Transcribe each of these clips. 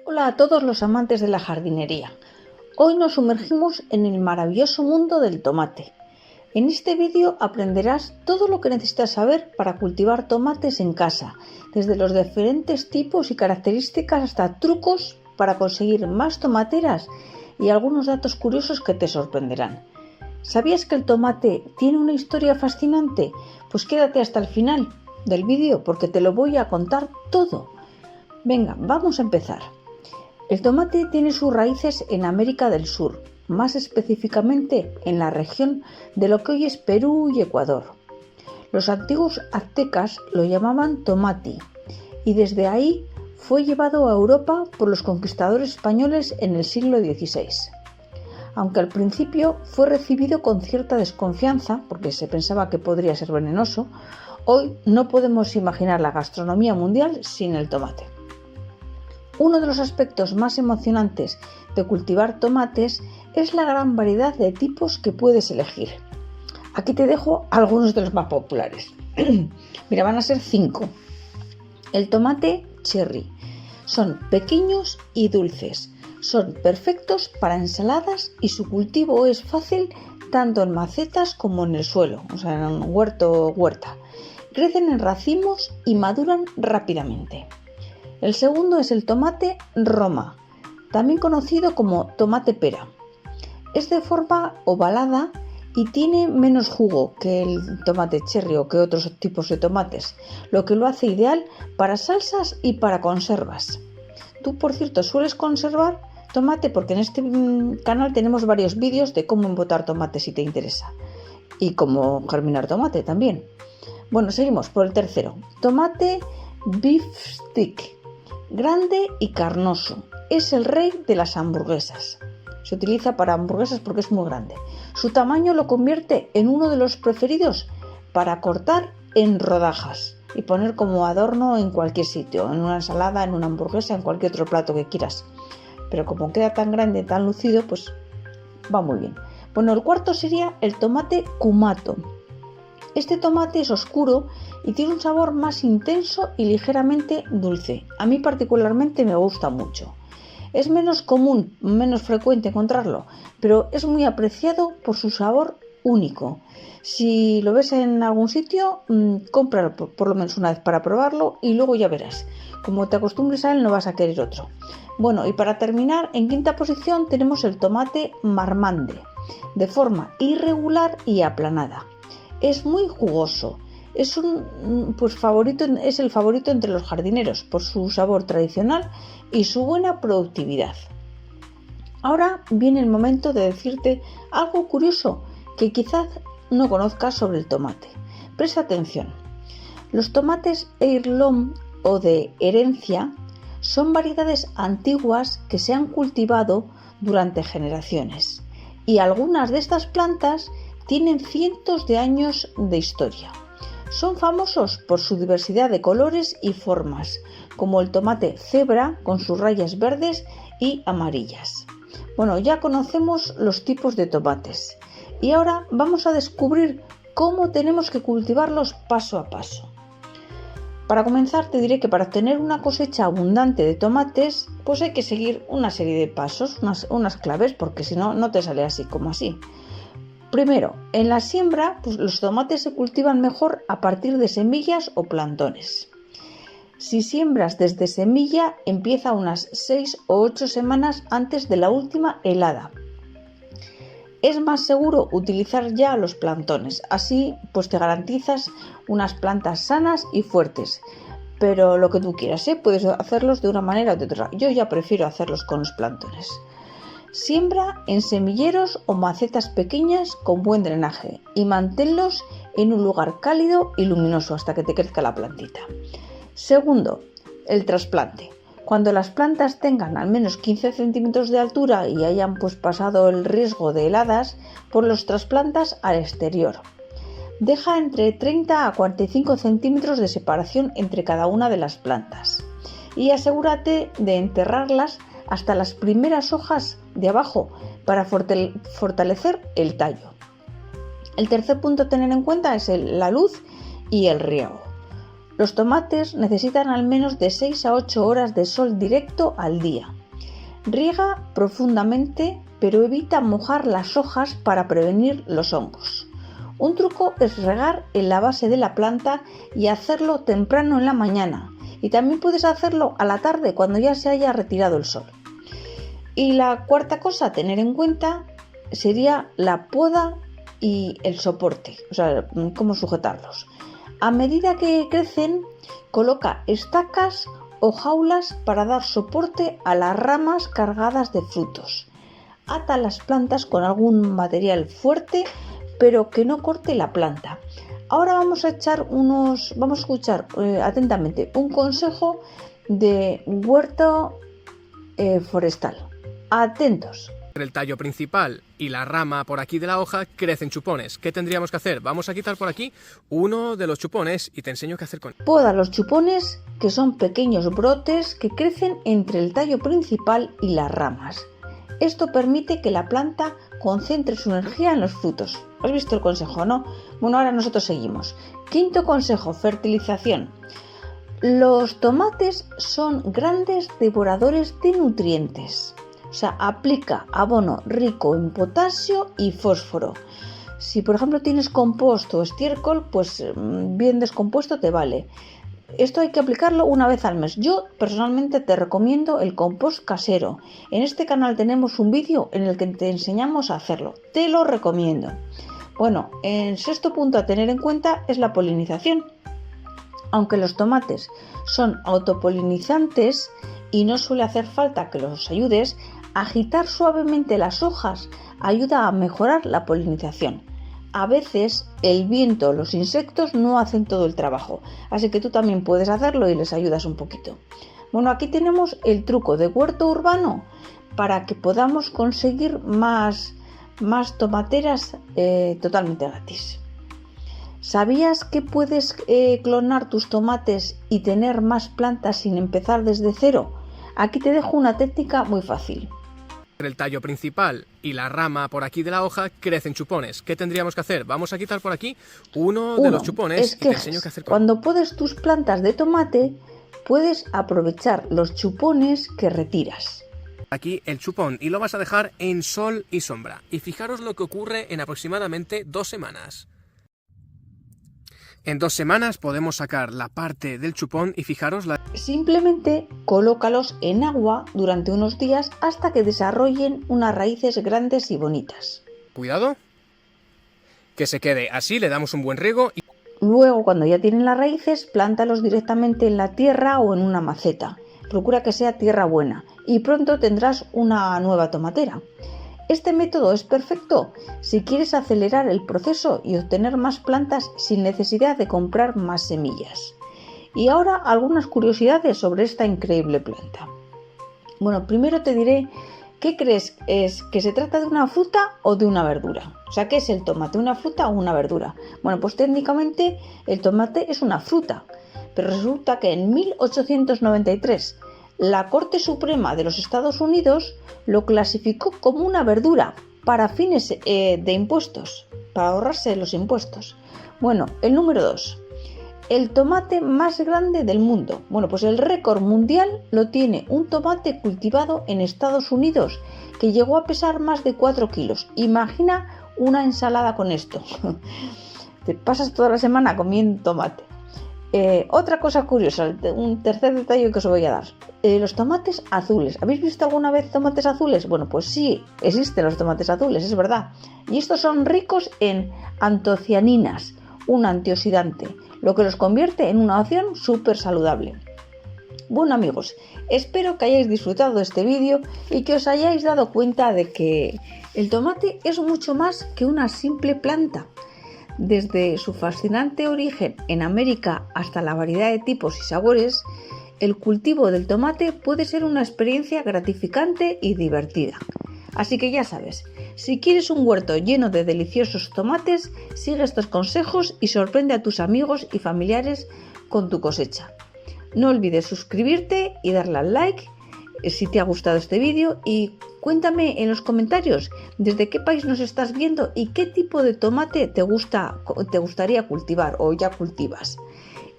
Hola a todos los amantes de la jardinería. Hoy nos sumergimos en el maravilloso mundo del tomate. En este vídeo aprenderás todo lo que necesitas saber para cultivar tomates en casa, desde los diferentes tipos y características hasta trucos para conseguir más tomateras y algunos datos curiosos que te sorprenderán. ¿Sabías que el tomate tiene una historia fascinante? Pues quédate hasta el final del vídeo porque te lo voy a contar todo. Venga, vamos a empezar. El tomate tiene sus raíces en América del Sur, más específicamente en la región de lo que hoy es Perú y Ecuador. Los antiguos aztecas lo llamaban tomati y desde ahí fue llevado a Europa por los conquistadores españoles en el siglo XVI. Aunque al principio fue recibido con cierta desconfianza porque se pensaba que podría ser venenoso, hoy no podemos imaginar la gastronomía mundial sin el tomate. Uno de los aspectos más emocionantes de cultivar tomates es la gran variedad de tipos que puedes elegir. Aquí te dejo algunos de los más populares. Mira, van a ser 5. El tomate cherry. Son pequeños y dulces. Son perfectos para ensaladas y su cultivo es fácil tanto en macetas como en el suelo, o sea, en un huerto o huerta. Crecen en racimos y maduran rápidamente. El segundo es el tomate Roma, también conocido como tomate pera. Es de forma ovalada y tiene menos jugo que el tomate cherry o que otros tipos de tomates, lo que lo hace ideal para salsas y para conservas. Tú, por cierto, sueles conservar tomate porque en este canal tenemos varios vídeos de cómo embotar tomate si te interesa y cómo germinar tomate también. Bueno, seguimos por el tercero, tomate beef stick. Grande y carnoso. Es el rey de las hamburguesas. Se utiliza para hamburguesas porque es muy grande. Su tamaño lo convierte en uno de los preferidos para cortar en rodajas y poner como adorno en cualquier sitio, en una ensalada, en una hamburguesa, en cualquier otro plato que quieras. Pero como queda tan grande, tan lucido, pues va muy bien. Bueno, el cuarto sería el tomate kumato. Este tomate es oscuro y tiene un sabor más intenso y ligeramente dulce. A mí particularmente me gusta mucho. Es menos común, menos frecuente encontrarlo, pero es muy apreciado por su sabor único. Si lo ves en algún sitio, cómpralo por lo menos una vez para probarlo y luego ya verás. Como te acostumbres a él, no vas a querer otro. Bueno, y para terminar, en quinta posición tenemos el tomate marmande, de forma irregular y aplanada. Es muy jugoso, es el favorito entre los jardineros por su sabor tradicional y su buena productividad. Ahora viene el momento de decirte algo curioso que quizás no conozcas sobre el tomate. Presta atención. Los tomates heirloom o de herencia son variedades antiguas que se han cultivado durante generaciones y algunas de estas plantas tienen cientos de años de historia. Son famosos por su diversidad de colores y formas, como el tomate cebra con sus rayas verdes y amarillas. Bueno, ya conocemos los tipos de tomates y ahora vamos a descubrir cómo tenemos que cultivarlos paso a paso. Para comenzar te diré que para obtener una cosecha abundante de tomates, pues hay que seguir una serie de pasos, unas claves, porque si no, no te sale así como así. Primero, en la siembra, pues los tomates se cultivan mejor a partir de semillas o plantones. Si siembras desde semilla, empieza unas 6 o 8 semanas antes de la última helada. Es más seguro utilizar ya los plantones, así pues te garantizas unas plantas sanas y fuertes. Pero lo que tú quieras, puedes hacerlos de una manera o de otra. Yo ya prefiero hacerlos con los plantones. Siembra en semilleros o macetas pequeñas con buen drenaje y manténlos en un lugar cálido y luminoso hasta que te crezca la plantita. Segundo, el trasplante. Cuando las plantas tengan al menos 15 centímetros de altura y hayan pasado el riesgo de heladas, pues los trasplantas al exterior. Deja entre 30 a 45 centímetros de separación entre cada una de las plantas y asegúrate de enterrarlas hasta las primeras hojas de abajo para fortalecer el tallo. El tercer punto a tener en cuenta es la luz y el riego. Los tomates necesitan al menos de 6 a 8 horas de sol directo al día. Riega profundamente, pero evita mojar las hojas para prevenir los hongos. Un truco es regar en la base de la planta y hacerlo temprano en la mañana. Y también puedes hacerlo a la tarde cuando ya se haya retirado el sol. Y la cuarta cosa a tener en cuenta sería la poda y el soporte, o sea, cómo sujetarlos. A medida que crecen, coloca estacas o jaulas para dar soporte a las ramas cargadas de frutos. Ata las plantas con algún material fuerte, pero que no corte la planta. Ahora vamos a escuchar atentamente un consejo de huerto forestal. Atentos. Entre el tallo principal y la rama por aquí de la hoja crecen chupones. ¿Qué tendríamos que hacer? Vamos a quitar por aquí uno de los chupones y te enseño qué hacer con él. Poda los chupones, que son pequeños brotes que crecen entre el tallo principal y las ramas. Esto permite que la planta concentre su energía en los frutos. ¿Has visto el consejo, no? Bueno, ahora nosotros seguimos. Quinto consejo, fertilización. Los tomates son grandes devoradores de nutrientes. O sea, aplica abono rico en potasio y fósforo. Si por ejemplo tienes composto o estiércol, pues bien descompuesto te vale. Esto hay que aplicarlo una vez al mes. Yo personalmente te recomiendo el compost casero. En este canal tenemos un vídeo en el que te enseñamos a hacerlo. Te lo recomiendo. Bueno, el sexto punto a tener en cuenta es la polinización. Aunque los tomates son autopolinizantes y no suele hacer falta que los ayudes, agitar suavemente las hojas ayuda a mejorar la polinización. A veces el viento o los insectos no hacen todo el trabajo, así que tú también puedes hacerlo y les ayudas un poquito. Bueno, aquí tenemos el truco de huerto urbano para que podamos conseguir más tomateras totalmente gratis. ¿Sabías que puedes clonar tus tomates y tener más plantas sin empezar desde cero? Aquí te dejo una técnica muy fácil. Entre el tallo principal y la rama por aquí de la hoja crecen chupones. ¿Qué tendríamos que hacer? Vamos a quitar por aquí uno de los chupones y te enseño qué hacer con él. Cuando podes tus plantas de tomate, puedes aprovechar los chupones que retiras. Aquí el chupón y lo vas a dejar en sol y sombra. Y fijaros lo que ocurre en aproximadamente 2 semanas. En 2 semanas podemos sacar la parte del chupón y fijaros la... Simplemente colócalos en agua durante unos días hasta que desarrollen unas raíces grandes y bonitas. Cuidado, que se quede así, le damos un buen riego y... Luego, cuando ya tienen las raíces, plántalos directamente en la tierra o en una maceta. Procura que sea tierra buena y pronto tendrás una nueva tomatera. Este método es perfecto si quieres acelerar el proceso y obtener más plantas sin necesidad de comprar más semillas. Y ahora algunas curiosidades sobre esta increíble planta. Bueno, primero te diré, ¿qué crees? ¿Es que se trata de una fruta o de una verdura? O sea, ¿qué es el tomate? ¿Una fruta o una verdura? Bueno, pues técnicamente el tomate es una fruta, pero resulta que en 1893 la Corte Suprema de los Estados Unidos lo clasificó como una verdura para fines de impuestos, para ahorrarse los impuestos. Bueno, el número 2. El tomate más grande del mundo. Bueno, pues el récord mundial lo tiene un tomate cultivado en Estados Unidos que llegó a pesar más de 4 kilos. Imagina una ensalada con esto. Te pasas toda la semana comiendo tomate. Otra cosa curiosa, un tercer detalle que os voy a dar. Los tomates azules. ¿Habéis visto alguna vez tomates azules? Bueno, pues sí, existen los tomates azules, es verdad. Y estos son ricos en antocianinas, un antioxidante, lo que los convierte en una opción súper saludable. Bueno amigos, espero que hayáis disfrutado de este vídeo y que os hayáis dado cuenta de que el tomate es mucho más que una simple planta. Desde su fascinante origen en América hasta la variedad de tipos y sabores, el cultivo del tomate puede ser una experiencia gratificante y divertida. Así que ya sabes, si quieres un huerto lleno de deliciosos tomates, sigue estos consejos y sorprende a tus amigos y familiares con tu cosecha. No olvides suscribirte y darle al like si te ha gustado este vídeo y cuéntame en los comentarios desde qué país nos estás viendo y qué tipo de tomate te gustaría cultivar o ya cultivas.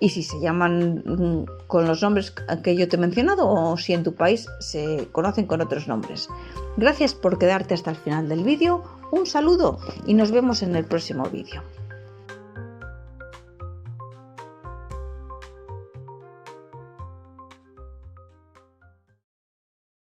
y si se llaman con los nombres que yo te he mencionado o si en tu país se conocen con otros nombres. Gracias por quedarte hasta el final del vídeo, un saludo y nos vemos en el próximo vídeo.